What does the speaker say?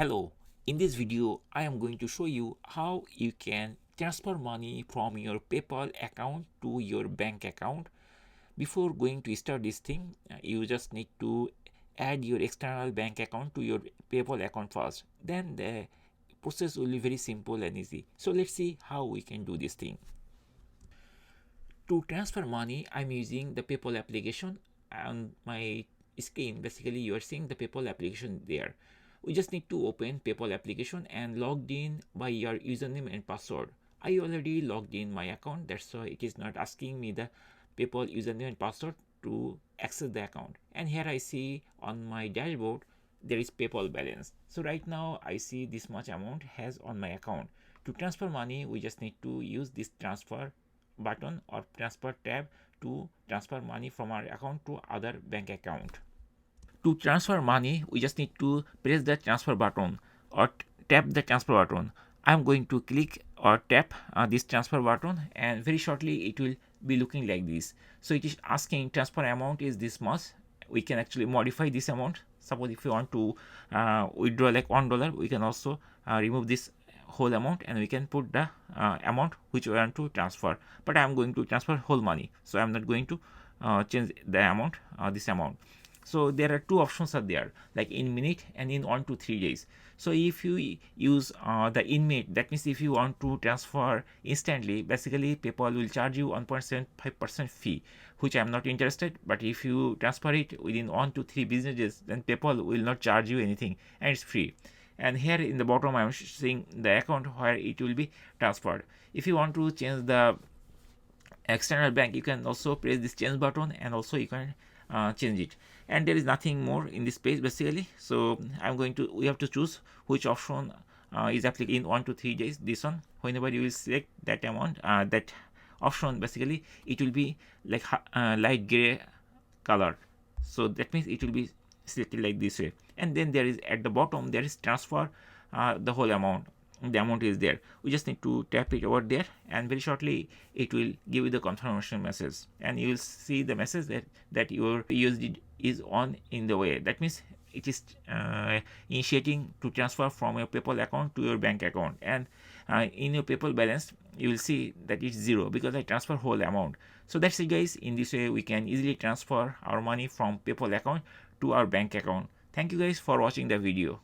Hello, in this video I am going to show you how you can transfer money from your PayPal account to your bank account. Before going to start this thing, you just need to add your external bank account to your PayPal account first. Then the process will be very simple and easy. So let's see how we can do this thing. To transfer money, I'm using the PayPal application. On my screen, basically you are seeing the PayPal application there. We just need to open PayPal application and logged in by your username and password. I already logged in my account, that's why it is not asking me the PayPal username and password to access the account. And here I see on my dashboard there is PayPal balance. So right now I see this much amount has on my account. To transfer money, we just need to use this transfer button or transfer tab to transfer money from our account to other bank account. To transfer money, we just need to press the transfer button or tap the transfer button. I'm going to click or tap this transfer button, and very shortly it will be looking like this. So it is asking transfer amount is this much. We can actually modify this amount. Suppose if you want to withdraw like $1, we can also remove this whole amount and we can put the amount which we want to transfer. But I am going to transfer whole money, so I am not going to change the amount, this amount. So there are two options are there, like in minute and in 1 to 3 days. So if you use the in minute, that means if you want to transfer instantly, basically PayPal will charge you 1.75% fee, which I am not interested. But if you transfer it within 1 to 3 business days, then PayPal will not charge you anything and it's free. And here in the bottom I am seeing the account where it will be transferred. If you want to change the external bank, you can also press this change button and also you can change it. And there is nothing more in this page basically. So we have to choose which option is applicable in 1 to 3 days. This one, whenever you will select that amount, that option, basically it will be like light gray color. So that means it will be selected like this way. And then there is at the bottom there is transfer the whole amount. The amount is there. We just need to tap it over there, and very shortly it will give you the confirmation message, and you will see the message that your USD is on in the way. That means it is initiating to transfer from your PayPal account to your bank account. And in your PayPal balance you will see that it's 0 because I transfer whole amount. So that's it guys. In this way we can easily transfer our money from PayPal account to our bank account. Thank you guys for watching the video.